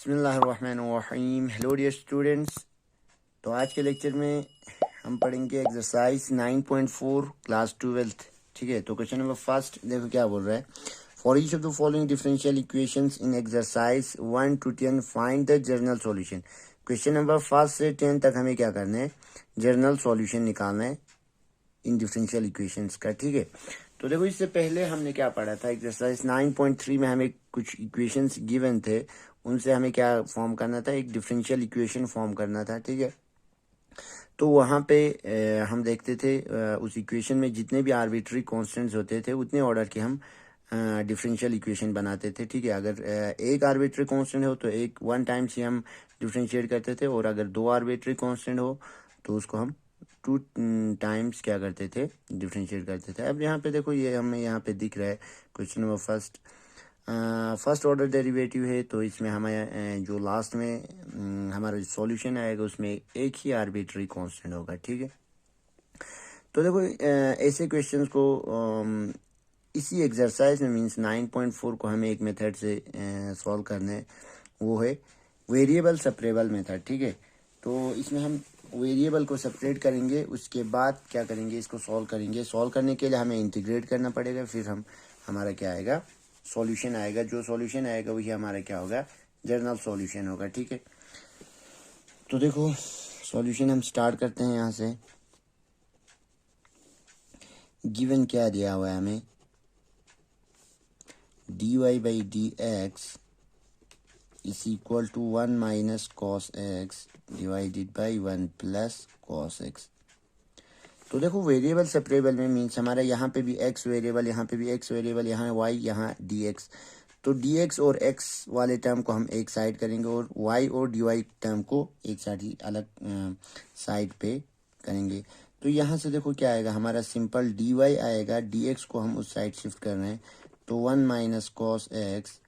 बिस्मिल्लाहिर्रहमानिर्रहीम। Hello dear students. तो आज के लेक्चर में हम पढ़ेंगे एक्सरसाइज 9.4 क्लास 12th। ठीक है, तो क्वेश्चन नंबर फर्स्ट देखो क्या बोल रहा है। For each of the following differential equations in exercise 1 to 10 find the general solution. Question number first से 10 तक हमें क्या करना है, जनरल सॉल्यूशन निकालना है इन डिफरेंशियल इक्वेशंस का। ठीक है, तो देखो इससे पहले हमने क्या पढ़ा था, एक्सरसाइज 9.3 में हमें कुछ इक्वेशंस गिवन थे, उनसे हमें क्या फॉर्म करना था, एक डिफरेंशियल इक्वेशन फॉर्म करना था। ठीक है, तो वहाँ पे हम देखते थे उस इक्वेशन में जितने भी आर्बिट्री कॉन्स्टेंट्स होते थे उतने ऑर्डर के हम डिफरेंशियल इक्वेशन बनाते थे। ठीक है, अगर एक आर्बिट्री कांस्टेंट हो तो एक वन टाइम्स ही हम डिफरेंशिएट करते थे, और अगर दो आर्बिट्री कांस्टेंट हो तो उसको हम टू टाइम्स क्या करते थे, डिफरेंशिएट करते थे। अब यहाँ पे देखो, ये हमें यहाँ पे दिख रहा है question number first order derivative है, तो इसमें हमें जो लास्ट में हमारा सॉल्यूशन आएगा उसमें एक ही आर्बिट्री कांस्टेंट होगा। ठीक है, तो देखो ऐसे क्वेश्चंस को इसी एक्सरसाइज में मींस 9.4 को हमें एक मेथड से सॉल्व करना है, वो है वेरिएबल सेपरेबल मेथड। ठीक है, तो इसमें हम वेरिएबल को सेपरेट करेंगे, उसके बाद क्या करेंगे, इसको सॉल्व करेंगे। सॉल्व करने के लिए हमें इंटीग्रेट करना पड़ेगा, फिर हमारा क्या आएगा, सॉल्यूशन आएगा। जो सॉल्यूशन आएगा वही हमारा क्या होगा, जनरल सॉल्यूशन होगा। ठीक है, तो देखो सॉल्यूशन हम स्टार्ट करते हैं यहाँ से। गिवन क्या दिया हुआ है हमें, dy/dx is equal to 1 minus cos x divided by 1 plus cos x। तो देखो वेरिएबल सेपरेबल में मीन्स हमारा यहाँ पे भी x वेरिएबल, यहाँ पे भी x वेरिएबल, यहाँ y, यहाँ dx। तो dx और x वाले टर्म को हम एक साइड करेंगे और y और dy टर्म को एक साइड ही अलग साइड पे करेंगे। तो यहाँ से देखो क्या आएगा, हमारा सिंपल dy आएगा, dx को हम उस साइड शिफ्ट कर रहे हैं, तो 1 minus cos x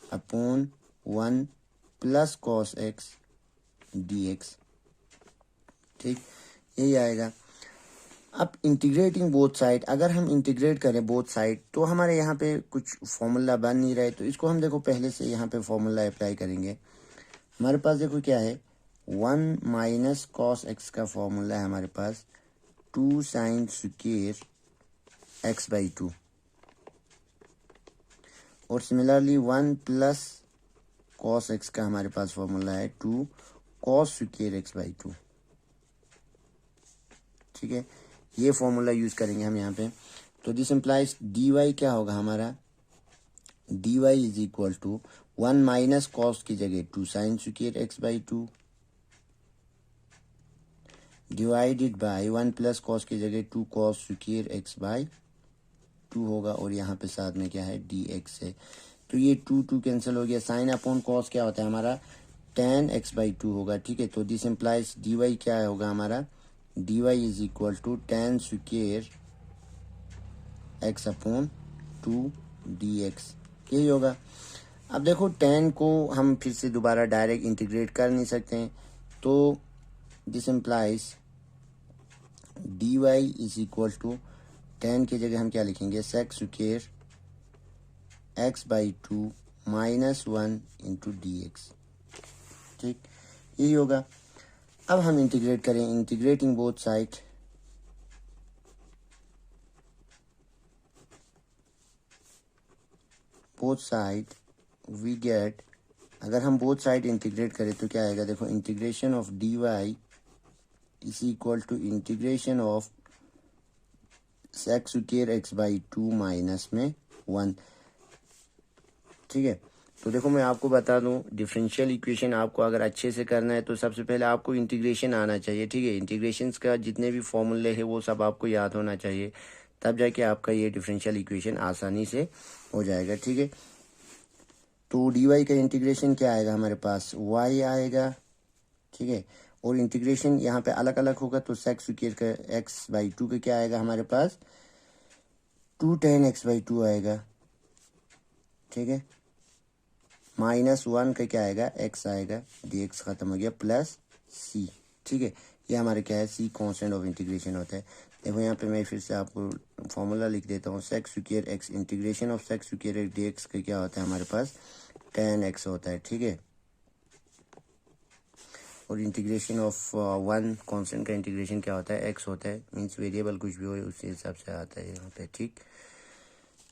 upon 1 plus cos x dx। ठीक, यही आएगा। अब इंटीग्रेटिंग बोथ साइड, अगर हम इंटीग्रेट करें बोथ साइड तो हमारे यहाँ पे कुछ फॉर्मूला बन नहीं रहा है, तो इसको हम देखो पहले से यहाँ पे फॉर्मूला अप्लाई करेंगे। हमारे पास देखो क्या है, 1 माइनस कॉस एक्स का फॉर्मूला है हमारे पास 2 साइन स्क्वायर x/2, और सिमिलरली 1 प्लस कॉस एक्स का हमारे पास फॉर्मूला है 2 कॉस स्क्वायर x/2। ठीक है, ये फॉर्मूला यूज करेंगे हम यहाँ पे। तो दिस इम्प्लाइज dy क्या होगा हमारा, dy is equal to 1 minus cos की जगह 2 sine square x/2 divided by 1 plus cos की जगह 2 कॉस स्क्वायर x/2 होगा, और यहाँ पे साथ में क्या है, dx है। तो ये 2 कैंसिल हो गया, साइन अपॉन कॉस क्या होता है हमारा, tan x/2 होगा। ठीक है, तो दिस इम्प्लाइज dy क्या होगा हमारा, dy is equal to tan square x upon 2 dx, यही होगा। अब देखो tan को हम फिर से दोबारा डायरेक्ट इंटीग्रेट कर नहीं सकते हैं, तो this implies dy is equal to tan की जगह हम क्या लिखेंगे, sec square x/2 minus 1 into dx। ठीक, यही होगा। अब हम इंटीग्रेट करें, integrating both side, we get, अगर हम बोथ साइड इंटीग्रेट करें तो क्या आएगा, देखो integration of dy is equal to integration of sec square x/2 minus में 1। ठीक है, तो देखो मैं आपको बता दूं, डिफरेंशियल इक्वेशन आपको अगर अच्छे से करना है तो सबसे पहले आपको इंटीग्रेशन आना चाहिए। ठीक है, इंटीग्रेशंस का जितने भी फॉर्मूले हैं वो सब आपको याद होना चाहिए, तब जाके आपका ये डिफरेंशियल इक्वेशन आसानी से हो जाएगा। ठीक है, तो dy का इंटीग्रेशन क्या आएगा हमारे पास, y आएगा। ठीक है, और इंटीग्रेशन यहाँ पे अलग अलग होगा, तो sec स्क्वायर का x/2 का क्या आएगा हमारे पास, 2 tan x/2 आएगा। ठीक है, माइनस 1 का क्या आएगा, x आएगा, dx खत्म हो गया, प्लस c। ठीक है, ये हमारे क्या है, c कांस्टेंट ऑफ इंटीग्रेशन होता है। देखो यहाँ पे मैं फिर से आपको फॉर्मूला लिख देता हूँ, sec square x, integration of sec square x dx का क्या होता है हमारे पास, tan x होता है। ठीक है, और इंटीग्रेशन ऑफ वन कांस्टेंट का इंटीग्रेशन क्या होता है, एक्स होता है, मींस वेरिएबल कुछ भी हो उसी हिसाब से आता है यहाँ पे, ठीक।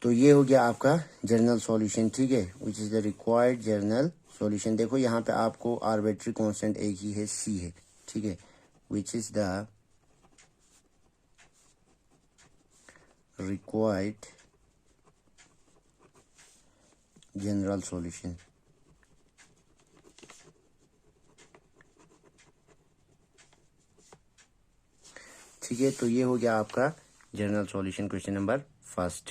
तो ये हो गया आपका जनरल सॉल्यूशन, ठीक है, which is the required general solution. देखो यहाँ पे आपको आर्बिट्री कांस्टेंट एक ही है, सी है, ठीक है, which is the required general solution. ठीक है, तो ये हो गया आपका general solution, question number first.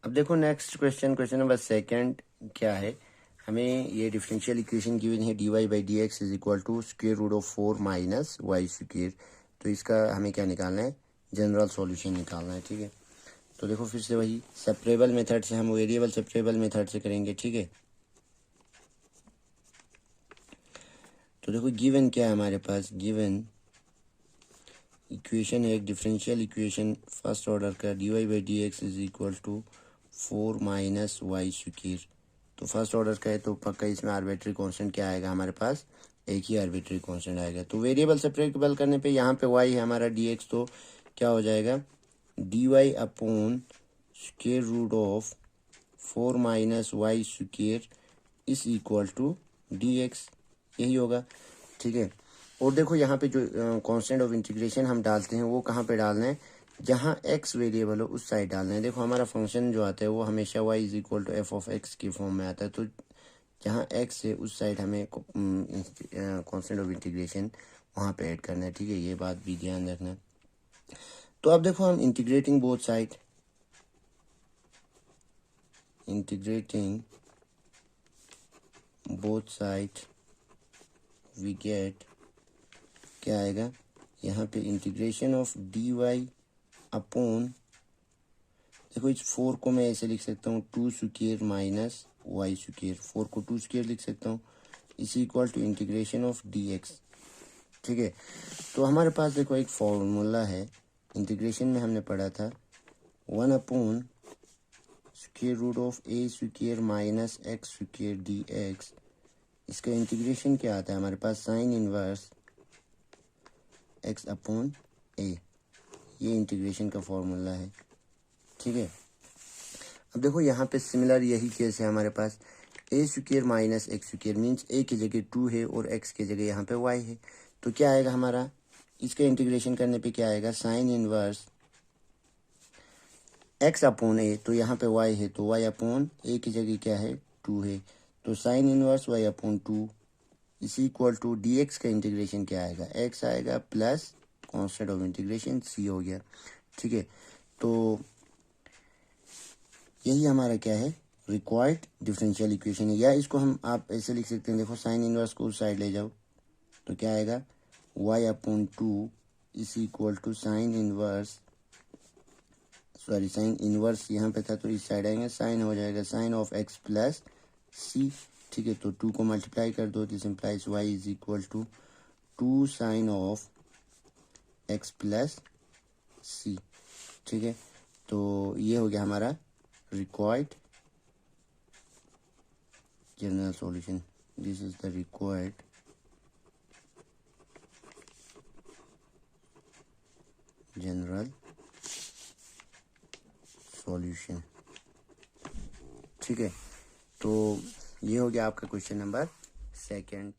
अब देखो next question, question number second क्या है, हमें ये डिफरेंशियल इक्वेशन गिवन है dy by D X is equal to square root of 4 minus Y square. तो इसका हमें क्या निकालना है, जनरल सॉल्यूशन निकालना है, ठीक है। तो देखो फिर से वही सेपरेबल मेथड से, हम वेरिएबल सेपरेबल मेथड से करेंगे, ठीक है। तो देखो गिवन क्या है हमारे पास, गिवन इक्वेशन है एक डिफरेंशियल इक्वेशन फर्स्ट ऑर्डर का, dy by D X is equal to 4 minus Y square. तो फर्स्ट ऑर्डर का है तो पक्का इसमें आर्बिट्री कांस्टेंट क्या आएगा हमारे पास, एक ही आर्बिट्री कांस्टेंट आएगा। तो वेरिएबल सेपरेबल करने पे यहाँ पे y है हमारा dx, तो क्या हो जाएगा dy upon square root of 4 minus Y square is equal to dx, यही होगा, ठीक है। और देखो यहाँ पे जो कांस्टेंट ऑफ इंटीग्रेशन हम डालते हैं वो कहाँ पे डालना है, जहाँ x वेरिएबल हो उस साइड डालना है। देखो हमारा फंक्शन जो आता है वो हमेशा y is equal to F of X के फॉर्म में आता है, तो जहाँ x है उस साइड हमें कांस्टेंट ऑफ इंटीग्रेशन वहाँ पे ऐड करना है, ठीक है, ये बात भी ध्यान रखना। तो अब देखो हम integrating both side, integrating both side we get क्या आएगा यहाँ पे integration of D Y upon, देखो इस 4 को मैं ऐसे लिख सकता हूँ 2 स्क्वायर माइनस वाई स्क्वायर, 4 को 2 स्क्वायर लिख सकता हूँ, is equal to integration of D X, ठीक है। तो हमारे पास देखो एक फॉर्मूला है, इंटीग्रेशन में हमने पढ़ा था 1 upon square root of A square minus X square D X. इसका इंटीग्रेशन क्या आता है हमारे पास, sine inverse X upon A, ये इंटीग्रेशन का फॉर्मूला है, ठीक है। अब देखो यहाँ पे सिमिलर यही केस है हमारे पास, A square minus X square means A की जगह 2 है और एक्स की जगह यहाँ पे वाई है। तो क्या आएगा हमारा, इसका इंटीग्रेशन करने पे क्या आएगा, साइन इनवर्स एक्स अपॉन ए, तो यहाँ पे वाई है तो वाई अपॉन ए की जगह क्या है 2 है, तो sine inverse Y upon 2 is equal to D x का इंटीग्रेशन क्या आएगा, एक्स आएगा प्लस कॉन्स्टेंट ऑफ इंटीग्रेशन सी हो गया, ठीक है। तो यही हमारा क्या है, रिक्वायर्ड डिफरेंशियल इक्वेशन है, या इसको हम आप ऐसे लिख सकते हैं, देखो साइन इनवर्स को उस साइड ले जाओ तो क्या आएगा y upon 2 is equal to sine inverse, sorry sine inverse यहाँ पे था तो इस साइड आएंगे, साइन हो जाएगा sign of X plus C, ठीक है। तो 2 को मल्टीप्लाई कर दो, this implies y is equal to 2 sign of X plus C, ठीक है। तो ये हो गया हमारा required general solution, this is the required general solution, ठीक है। तो ये हो गया आपका क्वेश्चन नंबर सेकंड।